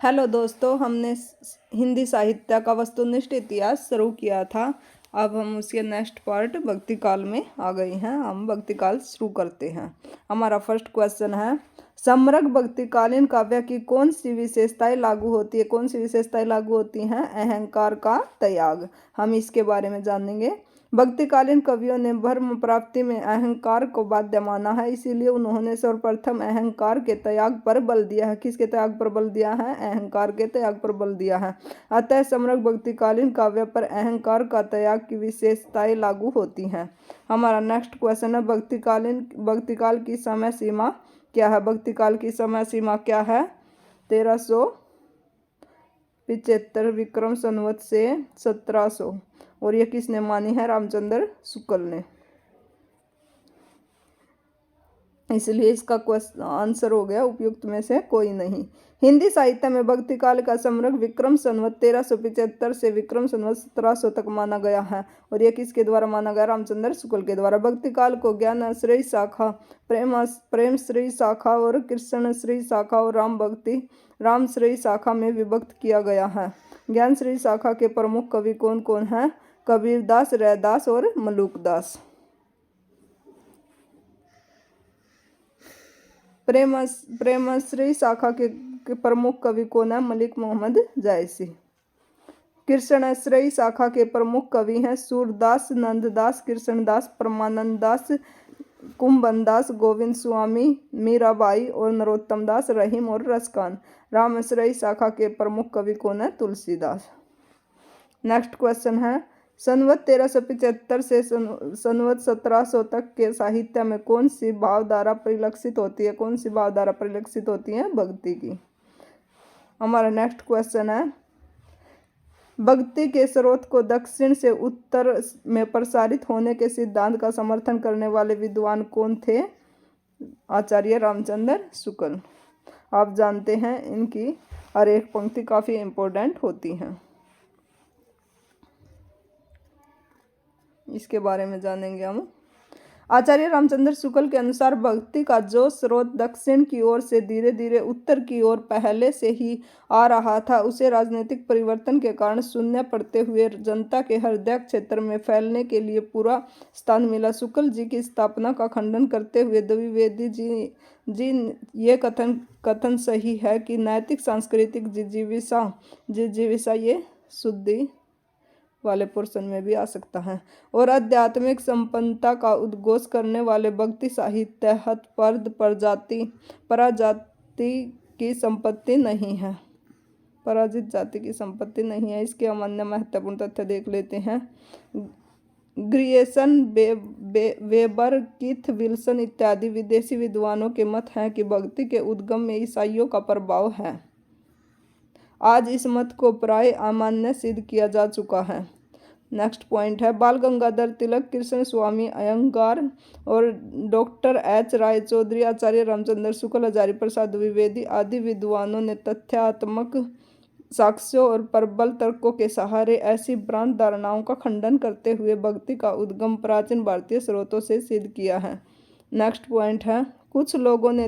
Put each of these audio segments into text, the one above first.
Hello दोस्तों, हमने हिंदी साहित्य का वस्तुनिष्ठ इतिहास शुरू किया था। अब हम उसके नेक्स्ट पार्ट भक्ति काल में आ गए हैं। हम भक्ति काल शुरू करते हैं। हमारा फर्स्ट क्वेश्चन है, समग्र भक्तिकालीन काव्य की कौन सी विशेषताएं लागू होती है? कौन सी विशेषताएं लागू होती हैं? अहंकार का त्याग। हम इसके बारे में जानेंगे। भक्तिकालीन कवियों ने धर्म प्राप्ति में अहंकार को बाध्य माना है, इसीलिए उन्होंने सर्वप्रथम अहंकार के त्याग पर बल दिया है। किसके त्याग पर बल दिया है? अहंकार के त्याग पर बल दिया है। अतः समग्र भक्तिकालीन काव्य पर अहंकार का त्याग की विशेषताएं लागू होती हैं। हमारा नेक्स्ट क्वेश्चन है, भक्तिकाल की समय सीमा क्या है? भक्तिकाल की समय सीमा क्या है? 1375 विक्रम संवत से 1700। और ये किसने मानी है? रामचंद्र शुक्ल ने। इसलिए इसका आंसर हो गया उपयुक्त में से कोई नहीं। हिंदी साहित्य में भक्ति काल का समग्र विक्रम संवत 1375 से विक्रम संवत 1700 तक माना गया है। और यह किसके द्वारा माना गया? रामचंद्र शुक्ल के द्वारा। भक्ति काल को ज्ञानाश्रयी शाखा, प्रेम श्रेयी शाखा और कृष्ण श्रेयी शाखा और राम श्रेयी शाखा में विभक्त किया गया है। ज्ञान श्रेयी शाखा के प्रमुख कवि कौन कौन हैं? कबीरदास, रैदास और मलुकदास। प्रेमश्री शाखा के प्रमुख कवि कौन है? मलिक मोहम्मद जायसी। कृष्णश्रेयी शाखा के प्रमुख कवि हैं सूरदास, नंददास, कृष्णदास, परमानंद दास, कुंभन दास, गोविंद स्वामी, मीराबाई और नरोत्तम दास, रहीम और रसखान। रामश्रेयी शाखा के प्रमुख कवि कौन है? तुलसीदास। नेक्स्ट क्वेश्चन है, संवत 1375 से संवत 1700 तक के साहित्य में कौन सी भावधारा परिलक्षित होती है? कौन सी भावधारा परिलक्षित होती है? भक्ति की। हमारा नेक्स्ट क्वेश्चन है, भक्ति के स्रोत को दक्षिण से उत्तर में प्रसारित होने के सिद्धांत का समर्थन करने वाले विद्वान कौन थे? आचार्य रामचंद्र शुक्ल। आप जानते हैं इनकी हर एक पंक्ति काफी इंपॉर्टेंट होती है। इसके बारे में जानेंगे हम। आचार्य रामचंद्र शुक्ल के अनुसार भक्ति का जो स्रोत दक्षिण की ओर से धीरे धीरे उत्तर की ओर पहले से ही आ रहा था, उसे राजनीतिक परिवर्तन के कारण शून्य पड़ते हुए जनता के हृदय क्षेत्र में फैलने के लिए पूरा स्थान मिला। शुक्ल जी की स्थापना का खंडन करते हुए द्विवेदी जी ये कथन सही है कि नैतिक सांस्कृतिक जिजीविसा ये शुद्धि वाले पोर्शन में भी आ सकता है और आध्यात्मिक संपन्नता का उद्घोष करने वाले भक्ति साहित्य हतपद पराजाति की संपत्ति नहीं है। पराजित जाति की संपत्ति नहीं है। इसके हम अन्य महत्वपूर्ण तथ्य देख लेते हैं। ग्रियर्सन, वेबर, कीथ विल्सन इत्यादि विदेशी विद्वानों के मत हैं कि भक्ति के उद्गम में ईसाइयों का प्रभाव है। आज इस मत को प्राय अमान्य सिद्ध किया जा चुका है। नेक्स्ट पॉइंट है, बाल गंगाधर तिलक, कृष्ण स्वामी अयंगार और डॉक्टर एच राय चौधरी, आचार्य रामचंद्र शुक्ल, हजारी प्रसाद द्विवेदी आदि विद्वानों ने तथ्यात्मक साक्ष्यों और प्रबल तर्कों के सहारे ऐसी भ्रांत धारणाओं का खंडन करते हुए भक्ति का उद्गम प्राचीन भारतीय स्रोतों से सिद्ध किया है। नेक्स्ट पॉइंट है, कुछ लोगों ने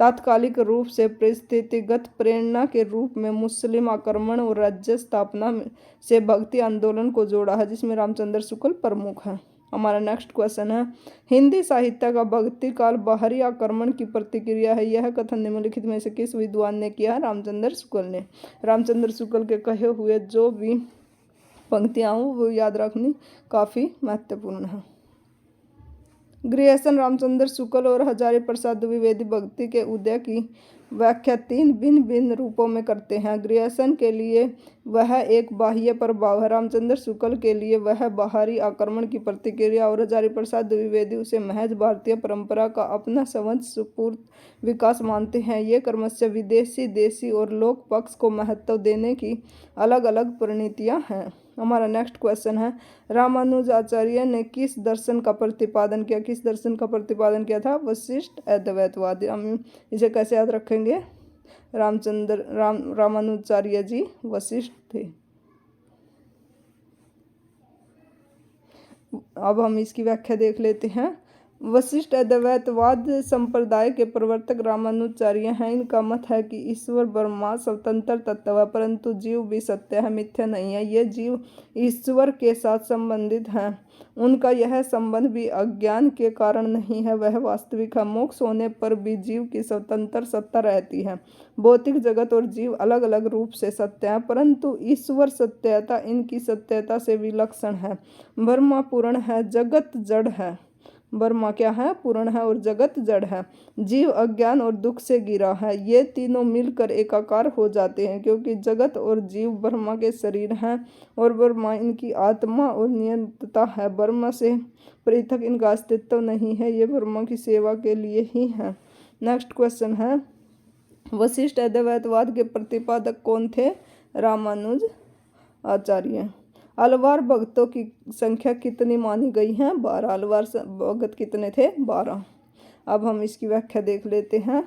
तात्कालिक रूप से परिस्थितिगत प्रेरणा के रूप में मुस्लिम आक्रमण और राज्य स्थापना से भक्ति आंदोलन को जोड़ा है, जिसमें रामचंद्र शुक्ल प्रमुख हैं। हमारा नेक्स्ट क्वेश्चन है, हिंदी साहित्य का भक्ति काल बाहरी आक्रमण की प्रतिक्रिया है। यह कथन निम्नलिखित में से किस विद्वान ने किया? रामचंद्र शुक्ल ने। रामचंद्र शुक्ल के कहे हुए जो भी पंक्तियां वो याद रखनी काफ़ी महत्वपूर्ण है। ग्रियर्सन, रामचंद्र शुक्ल और हजारी प्रसाद द्विवेदी भक्ति के उदय की व्याख्या 3 भिन्न भिन्न रूपों में करते हैं। ग्रियर्सन के लिए वह एक बाह्य प्रभाव है, रामचंद्र शुक्ल के लिए वह बाहरी आक्रमण की प्रतिक्रिया और हजारी प्रसाद द्विवेदी उसे महज भारतीय परंपरा का अपना स्वतःस्फूर्त विकास मानते हैं। ये क्रमशः विदेशी, देशी और लोक पक्ष को महत्व देने की अलग अलग परिणतियाँ हैं। हमारा नेक्स्ट क्वेश्चन है, रामानुजाचार्य ने किस दर्शन का प्रतिपादन किया? किस दर्शन का प्रतिपादन किया था? वशिष्ठ अद्वैतवाद। हम इसे कैसे याद रखेंगे? रामानुजाचार्य जी वशिष्ठ थे। अब हम इसकी व्याख्या देख लेते हैं। वशिष्ठ अद्वैतवाद संप्रदाय के प्रवर्तक रामानुजाचार्य हैं। इनका मत है कि ईश्वर ब्रह्मा स्वतंत्र तत्व है, परंतु जीव भी सत्य है, मिथ्या नहीं है। ये जीव ईश्वर के साथ संबंधित हैं। उनका यह संबंध भी अज्ञान के कारण नहीं है, वह वास्तविक है। मोक्ष होने पर भी जीव की स्वतंत्र सत्ता रहती है। भौतिक जगत और जीव अलग अलग रूप से सत्य है, परंतु ईश्वर सत्यता इनकी सत्यता से विलक्षण है। ब्रह्मा पूर्ण है, जगत जड़ है। ब्रह्मा क्या है? पूर्ण है और जगत जड़ है। जीव अज्ञान और दुख से घिरा है। ये तीनों मिलकर एकाकार हो जाते हैं, क्योंकि जगत और जीव ब्रह्मा के शरीर हैं और ब्रह्मा इनकी आत्मा और नियंत्रता है। ब्रह्मा से पृथक इनका अस्तित्व नहीं है, ये ब्रह्मा की सेवा के लिए ही है। नेक्स्ट क्वेश्चन है, वशिष्ठ अद्वैतवाद के प्रतिपादक कौन थे? रामानुज आचार्य। अलवार भक्तों की संख्या कितनी मानी गई है? 12। अलवार भगत कितने थे? 12। अब हम इसकी व्याख्या देख लेते हैं।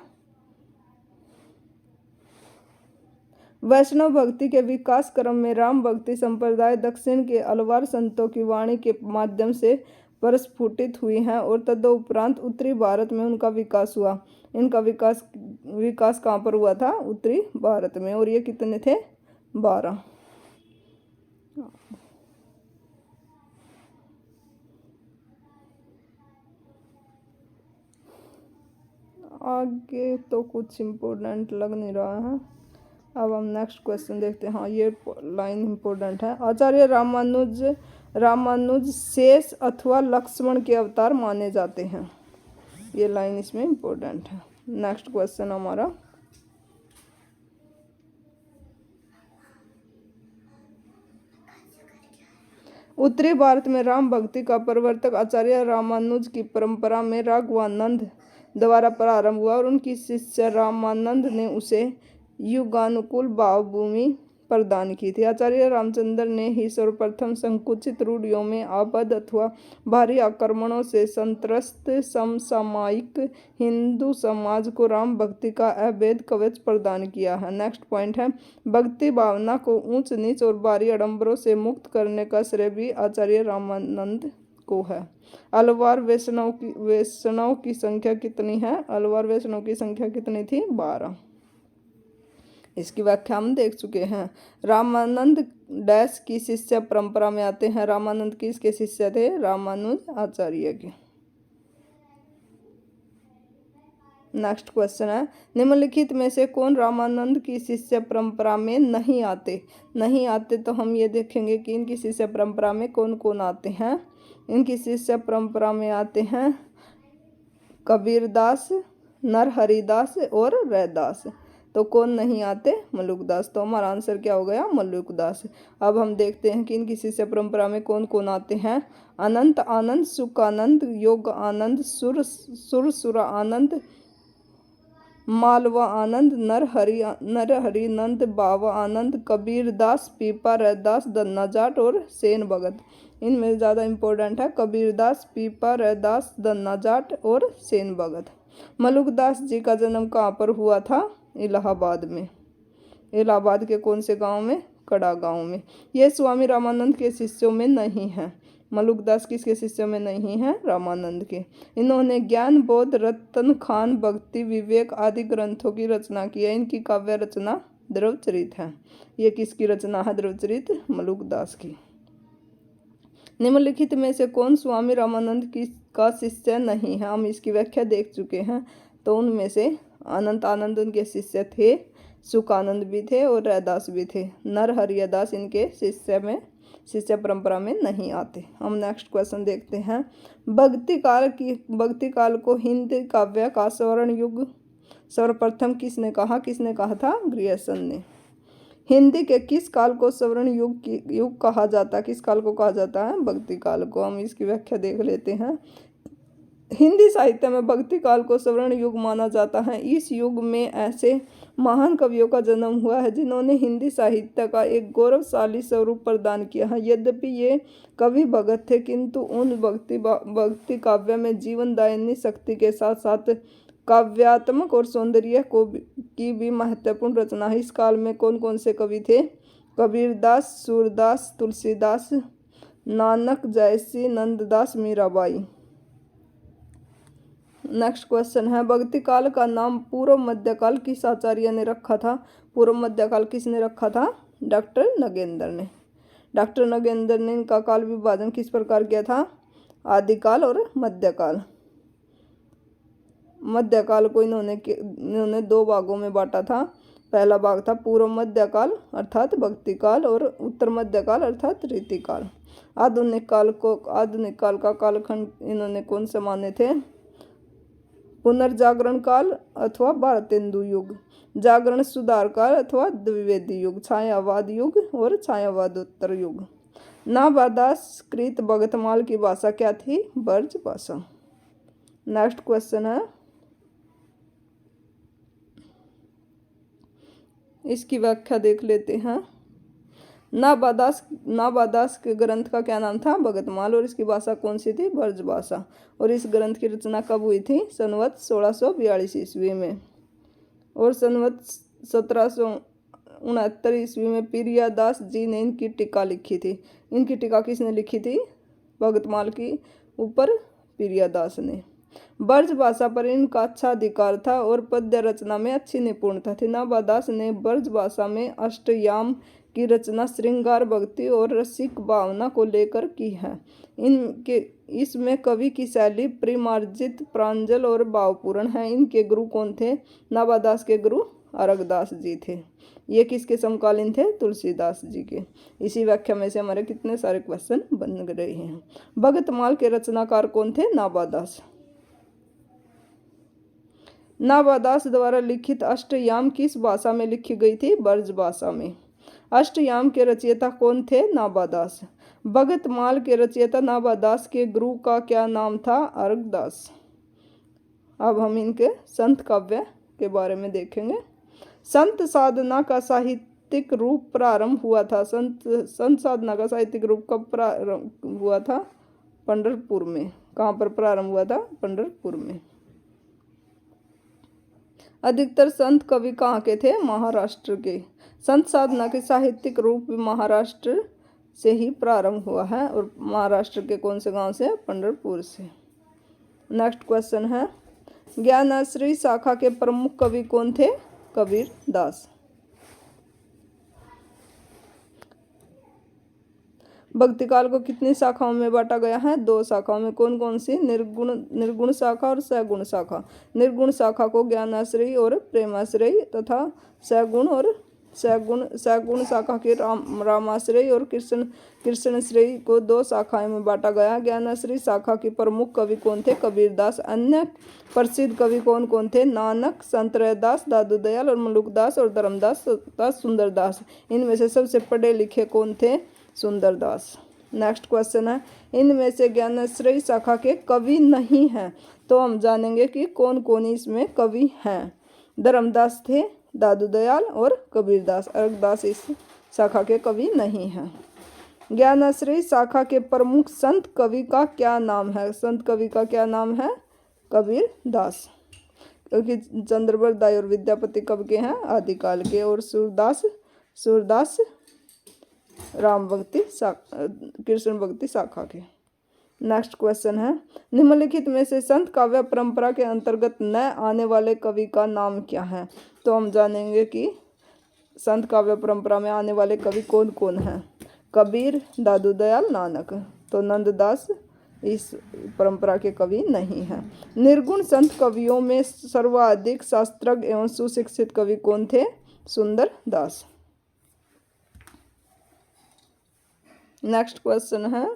वैष्णव भक्ति के विकास क्रम में राम भक्ति संप्रदाय दक्षिण के अलवार संतों की वाणी के माध्यम से प्रस्फुटित हुई हैं और तदुपरांत उत्तरी भारत में उनका विकास हुआ। इनका विकास कहाँ पर हुआ था? उत्तरी भारत में। और ये कितने थे? 12। आगे तो कुछ इम्पोर्टेंट लग नहीं रहा है। अब हम नेक्स्ट क्वेश्चन देखते हैं। हाँ, ये लाइन इम्पोर्टेंट है। आचार्य रामानुज शेष अथवा लक्ष्मण के अवतार माने जाते हैं। ये लाइन इसमें इम्पोर्टेंट है। नेक्स्ट क्वेश्चन हमारा, उत्तरी भारत में राम भक्ति का प्रवर्तक आचार्य रामानुज की परंपरा में राघवानंद द्वारा प्रारंभ हुआ और उनकी शिष्य रामानंद ने उसे युगानुकूल भावभूमि प्रदान की थी। आचार्य रामचंद्र ने ही सर्वप्रथम संकुचित रूढ़ियों में आबद्ध अथवा भारी आक्रमणों से संत्रस्त समसामयिक हिंदू समाज को राम भक्ति का अभेद कवच प्रदान किया है। नेक्स्ट पॉइंट है, भक्ति भावना को ऊंच नीच और भारी आडंबरों से मुक्त करने का श्रेय भी आचार्य रामानंद को है। अलवार वैष्णव की संख्या कितनी है? अलवार वैष्णव की संख्या कितनी थी? 12। इसकी व्याख्या हम देख चुके हैं। रामानंद डैश की शिष्य परंपरा में आते हैं। रामानंद किसके शिष्य थे? रामानुज आचार्य के। नेक्स्ट क्वेश्चन है, निम्नलिखित में से कौन रामानंद की शिष्य परंपरा में नहीं आते? तो हम ये देखेंगे कि इनकी शिष्य परंपरा में कौन कौन आते हैं। इनकी शिष्य परंपरा में आते हैं कबीरदास, नरहरिदास और रैदास। तो कौन नहीं आते? मलुकदास। तो हमारा आंसर क्या हो गया? मलुकदास। अब हम देखते हैं कि इनकी शिष्य परंपरा में कौन कौन आते हैं। अनंत आनंद, सुख आनंद, योग आनंद, सुर आनंद, मालवा आनंद, नरहरि नंद, बाबा आनंद, कबीरदास, पीपा रैदास, दन्ना जाट और सेन भगत। इनमें ज़्यादा इम्पोर्टेंट है कबीरदास, पीपा रैदास, दन्ना जाट और सेन भगत। मलुकदास जी का जन्म कहाँ पर हुआ था? इलाहाबाद में। इलाहाबाद के कौन से गांव में? कड़ा गांव में। ये स्वामी रामानंद के शिष्यों में नहीं है। मलुकदास किसके शिष्यों में नहीं है? रामानंद के। इन्होंने ज्ञान बोध, रतन खान, भक्ति, विवेक आदि ग्रंथों की रचना की है। इनकी काव्य रचना ध्रुवचरित है। ये किसकी रचना है? ध्रुवचरित मलुकदास की। निम्नलिखित में से कौन स्वामी रामानंद का शिष्य नहीं है? हम इसकी व्याख्या देख चुके हैं। तो उनमें से अनंत आनंद उनके शिष्य थे, सुखानंद भी थे और रैदास भी थे। नरहरिदास इनके शिष्य परंपरा में नहीं आते। हम नेक्स्ट क्वेश्चन देखते हैं। भक्ति काल को हिंदी काव्य का स्वर्ण युग सर्वप्रथम किसने कहा था? ग्रियर्सन ने। हिंदी के किस काल को स्वर्ण युग कहा जाता है? किस काल को कहा जाता है? भक्ति काल को। हम इसकी व्याख्या देख लेते हैं। हिंदी साहित्य में भक्ति काल को स्वर्ण युग माना जाता है। इस युग में ऐसे महान कवियों का जन्म हुआ है जिन्होंने हिंदी साहित्य का एक गौरवशाली स्वरूप प्रदान किया है। यद्यपि ये कवि भगत थे, किंतु उन भक्ति काव्य में जीवनदायिनी शक्ति के साथ साथ काव्यात्मक और सौंदर्य की भी महत्वपूर्ण रचना है। इस काल में कौन कौन से कवि थे? Kabirdas, Surdas, Tulsidas, Nanak JC, Nanddas, Mirabai. Next question है, भक्ति काल का नाम पूर्व मध्यकाल किस आचार्य ने रखा था? पूर्व मध्यकाल किसने रखा था? डॉक्टर नगेंद्र ने। डॉक्टर नगेंद्र ने इनका काल विभाजन किस प्रकार किया था? आदिकाल और मध्यकाल। मध्यकाल को इन्होंने दो भागों में बांटा था। पहला भाग था पूर्व मध्यकाल अर्थात भक्ति काल और उत्तर मध्यकाल अर्थात रीतिकाल। आधुनिक काल का कालखंड इन्होंने कौन से माने थे? पुनर्जागरण काल अथवा भारतेंदु युग, जागरण सुधार काल अथवा द्विवेदी युग, छायावाद युग और छायावादोत्तर युग। नाभादास कृत भगतमाल की भाषा क्या थी? ब्रज भाषा। नेक्स्ट क्वेश्चन है, इसकी व्याख्या देख लेते हैं। नाभादास के ग्रंथ का क्या नाम था? भगतमाल। और इसकी भाषा कौन सी थी? ब्रज भाषा। और इस ग्रंथ की रचना कब हुई थी? संवत 1642 ईस्वी में। और संवत 1769 ईस्वी में प्रियादास जी ने इनकी टीका लिखी थी। इनकी टीका किसने लिखी थी? भगतमाल की ऊपर प्रियादास ने। ब्रज भाषा पर इनका अच्छा अधिकार था और पद्य रचना में अच्छी निपुणता थी। नाभादास ने ब्रज भाषा में अष्टयाम की रचना श्रृंगार भक्ति और रसिक भावना को लेकर की है। इसमें कवि की शैली परिमार्जित, प्रांजल और भावपूर्ण है। इनके गुरु कौन थे? नाभादास के गुरु अरगदास जी थे। ये किसके समकालीन थे? तुलसीदास जी के। इसी व्याख्या में से हमारे कितने सारे क्वेश्चन बन रहे हैं। भगतमाल के रचनाकार कौन थे? नाभादास। नाभादास द्वारा लिखित अष्टयाम किस भाषा में लिखी गई थी? ब्रज भाषा में। अष्टयाम के रचयिता कौन थे? नाभादास। भगतमाल के रचयिता नाभादास के गुरु का क्या नाम था? अरगदास। अब हम इनके संत काव्य के बारे में देखेंगे। संत साधना का साहित्यिक रूप प्रारंभ हुआ था। संत साधना का साहित्यिक रूप कब प्रारंभ हुआ था? पंढरपुर में। कहाँ पर प्रारंभ हुआ था? पंढरपुर में। अधिकतर संत कवि कहाँ के थे? महाराष्ट्र के। संत साधना के साहित्यिक रूप महाराष्ट्र से ही प्रारंभ हुआ है। और महाराष्ट्र के कौन से गांव से? पंढरपुर से। नेक्स्ट क्वेश्चन है, ज्ञानाश्रयी शाखा के प्रमुख कवि कौन थे? कबीर दास। भक्ति काल को कितनी शाखाओं में बांटा गया है? 2 शाखाओं में। कौन कौन सी? निर्गुण शाखा और सगुण शाखा। निर्गुण शाखा को ज्ञानाश्रयी और प्रेमाश्रयी तथा सगुण शाखा के रामाश्रयी और कृष्णश्रयी को 2 शाखाओं में बांटा गया। ज्ञानाश्रयी शाखा के प्रमुख कवि कौन थे? कबीरदास। अन्य प्रसिद्ध कवि कौन कौन थे? नानक, संत रैदास, दादू दयाल और मलुकदास और धर्मदास तथा सुंदरदास। इनमें से सबसे पढ़े लिखे कौन थे? सुंदरदास। नेक्स्ट क्वेश्चन है, इनमें से ज्ञानाश्रयी शाखा के कवि नहीं हैं, तो हम जानेंगे कि कौन कौन इसमें कवि हैं। धर्मदास थे, दादू दयाल और कबीरदास। अरगदास इस शाखा के कवि नहीं हैं। ज्ञानाश्रयी शाखा के प्रमुख संत कवि का क्या नाम है? संत कवि का क्या नाम है? कबीरदास। क्योंकि चंद्रवरदाई और विद्यापति कब के हैं? आदिकाल के। और सूरदास राम भक्ति कृष्ण भक्ति शाखा के। नेक्स्ट क्वेश्चन है, निम्नलिखित में से संत काव्य परंपरा के अंतर्गत न आने वाले कवि का नाम क्या है? तो हम जानेंगे कि संत काव्य परंपरा में आने वाले कवि कौन कौन हैं। कबीर, दादू दयाल, नानक। तो नंददास इस परंपरा के कवि नहीं हैं। निर्गुण संत कवियों में सर्वाधिक शास्त्रज्ञ एवं सुशिक्षित कवि कौन थे? सुंदरदास। नेक्स्ट क्वेश्चन है,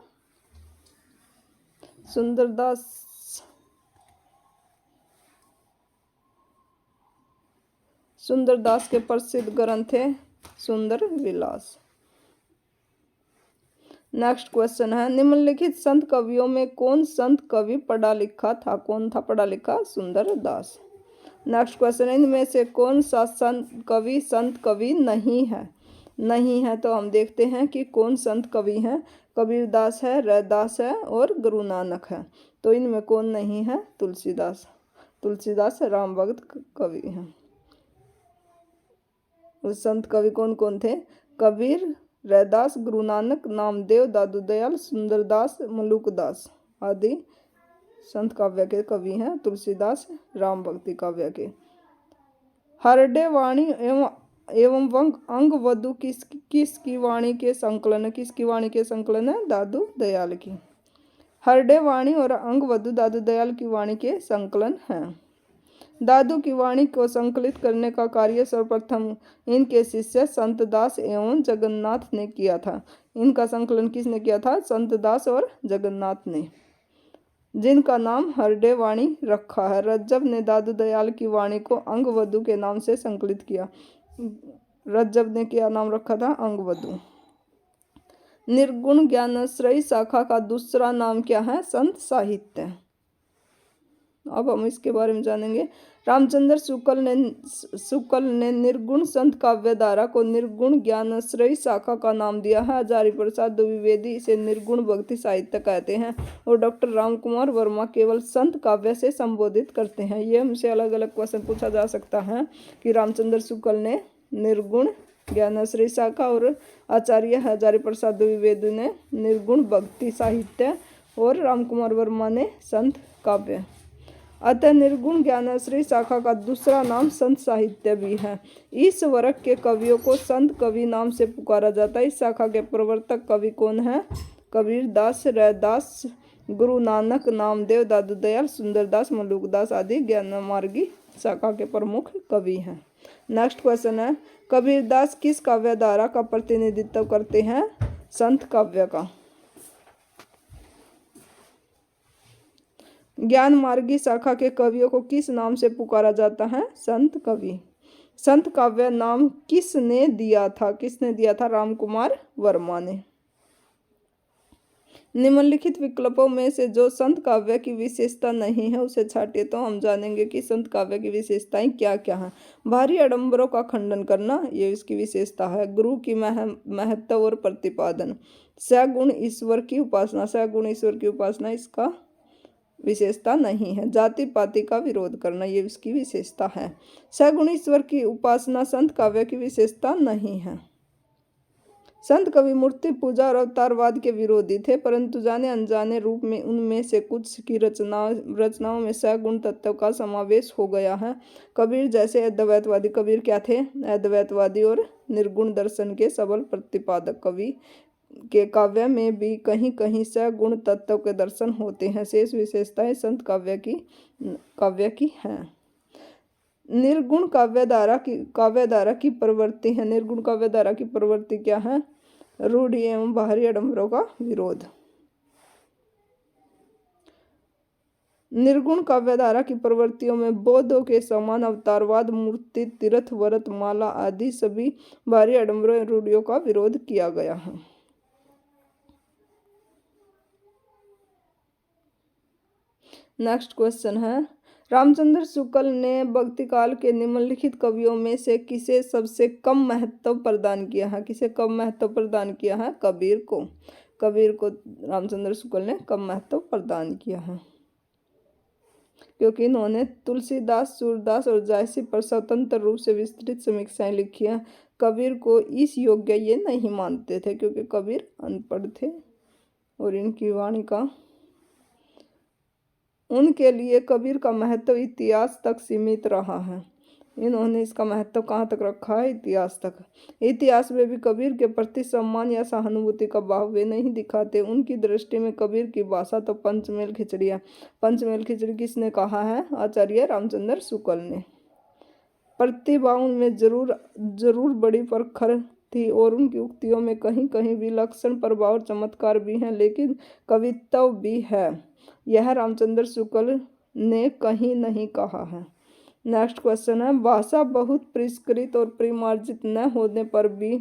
सुंदरदास के प्रसिद्ध ग्रंथ है सुंदर विलास। नेक्स्ट क्वेश्चन है, निम्नलिखित संत कवियों में कौन संत कवि पढ़ा लिखा था? कौन था पढ़ा लिखा? सुंदरदास। नेक्स्ट क्वेश्चन है, इनमें से कौन सा संत कवि नहीं है तो हम देखते हैं कि कौन संत कवि हैं। कबीरदास है, रैदास है और गुरु नानक है। तो इनमें कौन नहीं है? तुलसीदास राम भक्त कवि हैं। उस संत कवि कौन कौन थे? कबीर, रैदास, गुरु नानक, नामदेव, दादू दयाल, सुंदरदास, मलुकदास आदि संत काव्य के कवि हैं तुलसीदास, राम भक्ति काव्य के। हरडे वाणी एवं अंग वधु किसकी वाणी के संकलन, किसकी वाणी के संकलन है? दादू दयाल की। हरडे वाणी और अंग वधु दादू दयाल की वाणी के संकलन हैं। दादू की वाणी को संकलित करने का कार्य सर्वप्रथम इनके शिष्य संत दास एवं जगन्नाथ ने किया था। इनका संकलन किसने किया था? संत दास और जगन्नाथ ने, जिनका नाम हरडे वाणी रखा है। रज्जब ने दादू दयाल की वाणी को अंगवधु के नाम से संकलित किया। रज्जब ने क्या नाम रखा था? अंगवधु। निर्गुण ज्ञानाश्रयी शाखा का दूसरा नाम क्या है? संत साहित्य। अब हम इसके बारे में जानेंगे। रामचंद्र शुक्ल ने निर्गुण संत काव्यधारा को निर्गुण ज्ञानाश्रयी शाखा का नाम दिया है। हजारी प्रसाद द्विवेदी इसे निर्गुण भक्ति साहित्य कहते हैं और डॉक्टर रामकुमार वर्मा केवल संत काव्य से संबोधित करते हैं। ये हमसे अलग अलग क्वेश्चन पूछा जा सकता है कि रामचंद्र शुक्ल ने निर्गुण ज्ञानाश्रयी शाखा और आचार्य हजारी प्रसाद द्विवेदी ने निर्गुण भक्ति साहित्य और रामकुमार वर्मा ने संत काव्य। अतः निर्गुण ज्ञानाश्रयी शाखा का दूसरा नाम संत साहित्य भी है। इस वर्ग के कवियों को संत कवि नाम से पुकारा जाता है। इस शाखा के प्रवर्तक कवि कौन है? कबीर दास, रैदास, गुरु नानक, नामदेव, दादू दयाल, सुंदरदास, मलुकदास आदि ज्ञान मार्गी शाखा के प्रमुख कवि हैं। नेक्स्ट क्वेश्चन है, कबीरदास किस काव्यधारा का प्रतिनिधित्व करते हैं? संत काव्य का। ज्ञान मार्गी शाखा के कवियों को किस नाम से पुकारा जाता है? संत कवि। संत काव्य नाम किसने दिया था? किसने दिया था? रामकुमार वर्मा ने। निम्नलिखित विकल्पों में से जो संत काव्य की विशेषता नहीं है उसे छांटिए। तो हम जानेंगे कि संत काव्य की विशेषताएं क्या क्या हैं। भारी आडंबरों का खंडन करना, ये इसकी विशेषता है। गुरु की महत्व और प्रतिपादन। सगुण ईश्वर की उपासना, सगुण ईश्वर की उपासना इसका विशेषता नहीं है। जाति पाति का विरोध करना, ये इसकी विशेषता है। सगुण ईश्वर की उपासना संत काव्य की विशेषता नहीं है। संत कवि मूर्ति पूजा और अवतारवाद के विरोधी थे, परंतु जाने अनजाने रूप में उनमें से कुछ की रचनाओं में सगुण तत्व का समावेश हो गया है। कबीर जैसे अद्वैतवादी कबीर क्या थे? अद्वैतवादी और निर्गुण दर्शन के सबल प्रतिपादक। कवि के काव्य में भी कहीं कहीं सगुण तत्व के दर्शन होते हैं। शेष विशेषताएं संत काव्य की हैं। निर्गुण काव्यधारा की प्रवृत्ति है। निर्गुण काव्यधारा की प्रवृत्ति क्या है? रूढ़ि एवं बाहरी आडंबरों का विरोध। निर्गुण काव्यधारा की प्रवृत्तियों में बौद्धों के समान अवतारवाद, मूर्ति, तीर्थ, व्रत, माला आदि सभी बाहरी आडंबरों एवं रूढ़ियों का विरोध किया गया है। नेक्स्ट क्वेश्चन है, रामचंद्र शुक्ल ने भक्ति काल के निम्नलिखित कवियों में से किसे सबसे कम महत्व प्रदान किया है? किसे कम महत्व प्रदान किया है? कबीर को। कबीर को रामचंद्र शुक्ल ने कम महत्व प्रदान किया है, क्योंकि इन्होंने तुलसीदास, सूरदास और जायसी पर स्वतंत्र रूप से विस्तृत समीक्षाएं लिखी हैं। कबीर को इस योग्य ये नहीं मानते थे, क्योंकि कबीर अनपढ़ थे और इनकी वाणी का उनके लिए कबीर का महत्व इतिहास तक सीमित रहा है। इन्होंने इसका महत्व कहाँ तक रखा है? इतिहास तक। इतिहास में भी कबीर के प्रति सम्मान या सहानुभूति का भाव वे नहीं दिखाते। उनकी दृष्टि में कबीर की भाषा तो पंचमेल खिचड़ी है। पंचमेल खिचड़ी किसने कहा है? आचार्य रामचंद्र शुक्ल ने। प्रतिभा उनमें जरूर बड़ी प्रखर थी और उनकी उक्तियों में कहीं कहीं विलक्षण प्रभाव और चमत्कार भी हैं, लेकिन कवित्व भी है। यह रामचंद्र शुक्ल ने कहीं नहीं कहा है। नेक्स्ट क्वेश्चन है, भाषा बहुत परिष्कृत और परिमार्जित न होने पर भी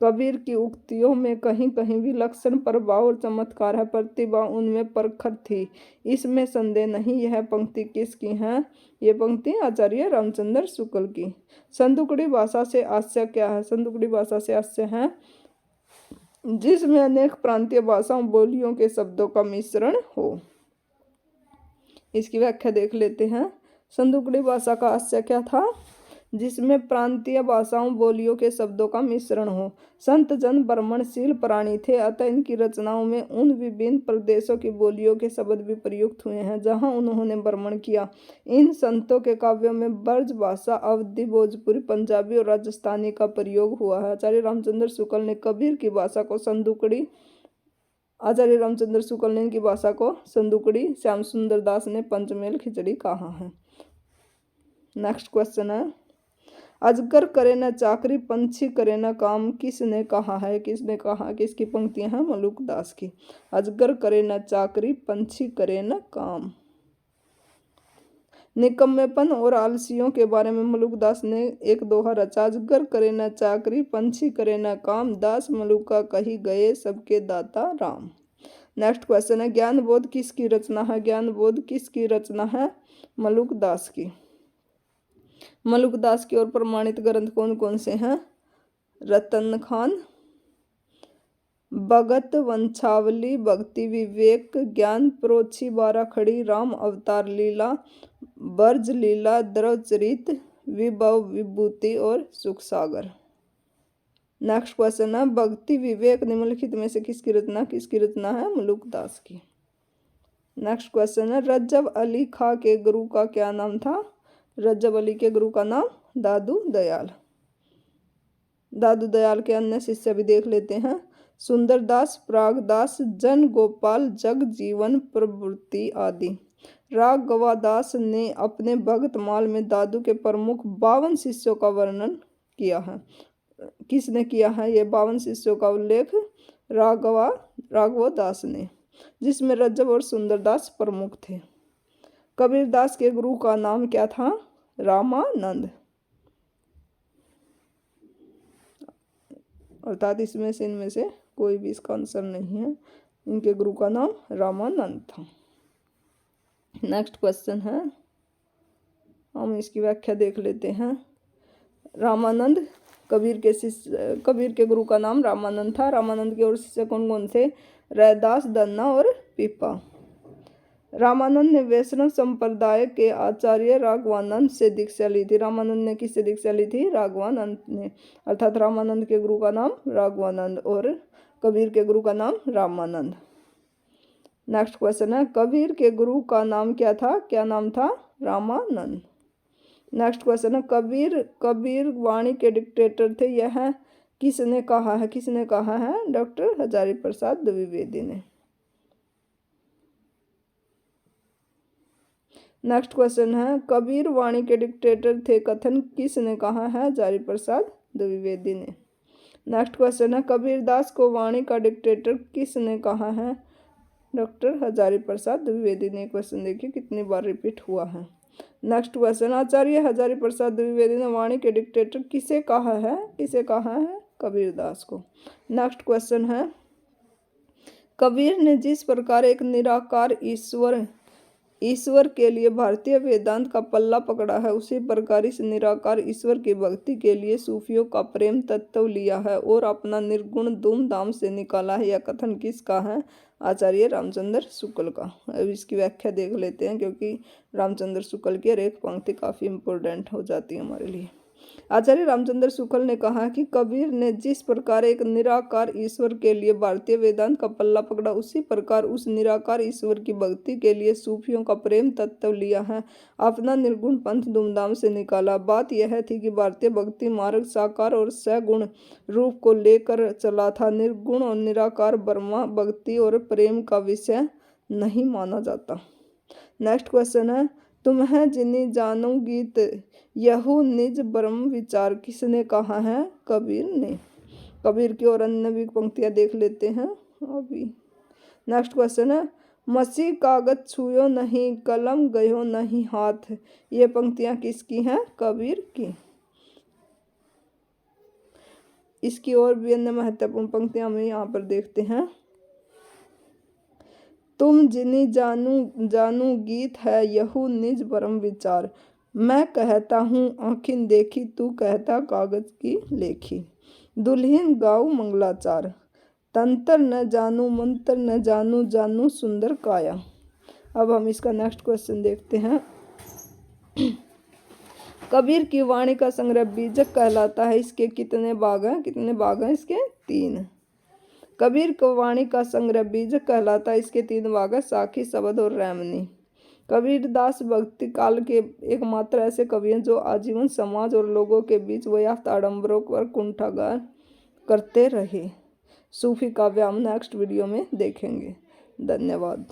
कबीर की उक्तियों में कहीं कहीं विलक्षण प्रभाव और चमत्कार है। प्रतिभा उनमें प्रखर थी, इसमें संदेह नहीं। यह पंक्ति किसकी है? ये पंक्ति आचार्य रामचंद्र शुक्ल की। संदुकड़ी भाषा से आशय क्या है? संदुकड़ी भाषा से आशय है जिसमें अनेक प्रांतीय भाषाओं बोलियों के शब्दों का मिश्रण हो। इसकी व्याख्या देख लेते हैं। संदुकड़ी भाषा का आशय क्या था? जिसमें प्रांतीय भाषाओं बोलियों के शब्दों का मिश्रण हो। संत जन भ्रमणशील प्राणी थे, अतः इनकी रचनाओं में उन विभिन्न प्रदेशों की बोलियों के शब्द भी प्रयुक्त हुए हैं जहां उन्होंने भ्रमण किया। इन संतों के काव्यों में ब्रज भाषा, अवधी, भोजपुरी, पंजाबी और राजस्थानी का प्रयोग हुआ है। आचार्य रामचंद्र शुक्ल ने कबीर की भाषा को संदुकड़ी श्याम सुंदर दास ने पंचमेल खिचड़ी कहा है। नेक्स्ट क्वेश्चन है, अजगर करे न चाकरी, पंछी करे न काम, किसने कहा है? किसने कहा? किसकी पंक्तियां हैं? मलुकदास की। अजगर करे न चाकरी, पंछी करे न काम। निकम्मेपन और आलसियों के बारे में मलुकदास ने एक दोहा रचा, अजगर करे न चाकरी, पंछी करे न काम, दास मलुका कही गए, सबके दाता राम। नेक्स्ट क्वेश्चन है, ज्ञान बोध किसकी रचना है? ज्ञान बोध किसकी रचना है? मलुकदास की। मलुकदास की और प्रमाणित ग्रंथ कौन कौन से हैं? रतन खान, भगत वंशावली, भक्ति विवेक, ज्ञान प्रोछी, बाराखड़ी, राम अवतार लीला, ब्रज लीला, द्रव चरित, विभव विभूति और सुख सागर। नेक्स्ट क्वेश्चन है, भक्ति विवेक निम्नलिखित में से किसकी रचना है? मलुकदास की। नेक्स्ट क्वेश्चन है, रजब अली खां के गुरु का क्या नाम था? रजब अली के गुरु का नाम दादू दयाल। दादू दयाल के अन्य शिष्य भी देख लेते हैं, सुंदरदास, प्रागदास, जन गोपाल, जग जीवन, प्रवृत्ति आदि। राघवादास ने अपने भक्तमाल में दादू के प्रमुख 52 शिष्यों का वर्णन किया है। किसने किया है ये 52 शिष्यों का उल्लेख? राघवदास ने, जिसमें रज्जब और सुंदरदास प्रमुख थे। कबीरदास के गुरु का नाम क्या था? रामानंद। अर्थात इनमें से कोई भी इसका आंसर नहीं है। इनके गुरु का नाम रामानंद था। नेक्स्ट क्वेश्चन है, हम इसकी व्याख्या देख लेते हैं। रामानंद कबीर के गुरु का नाम रामानंद था। रामानंद के और शिष्य कौन कौन थे? रैदास, दन्ना और पीपा। रामानंद ने वैष्णव संप्रदाय के आचार्य राघवानंद से दीक्षा ली थी। रामानंद ने किससे दीक्षा ली थी? राघवानंद ने। अर्थात रामानंद के गुरु का नाम राघवानंद और कबीर के गुरु का नाम रामानंद। नेक्स्ट क्वेश्चन है, कबीर के गुरु का नाम क्या था? क्या नाम था? रामानंद। नेक्स्ट क्वेश्चन है, कबीर वाणी के डिक्टेटर थे, यह किसने कहा है? डॉक्टर हजारी प्रसाद द्विवेदी ने। नेक्स्ट क्वेश्चन है, कबीर वाणी के डिक्टेटर थे, कथन किसने कहा है? हजारी प्रसाद द्विवेदी ने। नेक्स्ट क्वेश्चन है, कबीरदास को वाणी का डिक्टेटर किसने कहा है? डॉक्टर हजारी प्रसाद द्विवेदी ने। क्वेश्चन देखिए कितनी बार रिपीट हुआ है। नेक्स्ट क्वेश्चन, आचार्य हजारी प्रसाद द्विवेदी ने वाणी के डिक्टेटर किसे कहा है? कबीरदास को। नेक्स्ट क्वेश्चन है, कबीर ने जिस प्रकार एक निराकार ईश्वर के लिए भारतीय वेदांत का पल्ला पकड़ा है, उसी प्रकार इस निराकार ईश्वर की भक्ति के लिए सूफियों का प्रेम तत्व लिया है और अपना निर्गुण धूमधाम से निकाला है। यह कथन किसका है? आचार्य रामचंद्र शुक्ल का। अब इसकी व्याख्या देख लेते हैं, क्योंकि रामचंद्र शुक्ल की हर एक पंक्ति काफ़ी इम्पोर्टेंट हो जाती है हमारे लिए। आचार्य रामचंद्र शुक्ल ने कहा कि कबीर ने जिस प्रकार एक निराकार ईश्वर के लिए भारतीय वेदांत का पल्ला पकड़ा, उसी प्रकार उस निराकार ईश्वर की भक्ति के लिए सूफियों का प्रेम तत्व लिया है, अपना निर्गुण पंथ धूमधाम से निकाला। बात यह थी कि भारतीय भक्ति मार्ग साकार और सगुण रूप को लेकर चला था। निर्गुण और निराकार ब्रह्मा भक्ति और प्रेम का विषय नहीं माना जाता। नेक्स्ट क्वेश्चन है, तुम्हें जिनी जानू गीत यहू निज ब्रह्म विचार, किसने कहा है? कबीर ने। कबीर की और अन्य भी पंक्तियां देख लेते हैं अभी। नेक्स्ट क्वेश्चन है, मसीह कागज छुयो नहीं, कलम गयो नहीं हाथ, ये पंक्तियां किसकी हैं? कबीर की। इसकी और भी अन्य महत्वपूर्ण पंक्तियां हम यहाँ पर देखते हैं। तुम जिनी जानू गीत है यहू निज परम विचार, मैं कहता हूँ आँखिन देखी, तू कहता कागज की लेखी, दुल्हन गाऊ मंगलाचार, तंत्र न जानू मंत्र न जानू, जानू सुंदर काया। अब हम इसका नेक्स्ट क्वेश्चन देखते हैं। कबीर की वाणी का संग्रह बीजक कहलाता है। इसके कितने भाग हैं? कितने भाग हैं इसके? 3। कबीर की वाणी का संग्रह बीजक कहलाता है। इसके 3 भाग हैं, साखी, शबद और रैमनी। कबीरदास भक्ति काल के एकमात्र ऐसे कवि हैं जो आजीवन समाज और लोगों के बीच व्यर्थ आडंबरों पर कुंठागार करते रहे। सूफी काव्य हम नेक्स्ट वीडियो में देखेंगे। धन्यवाद।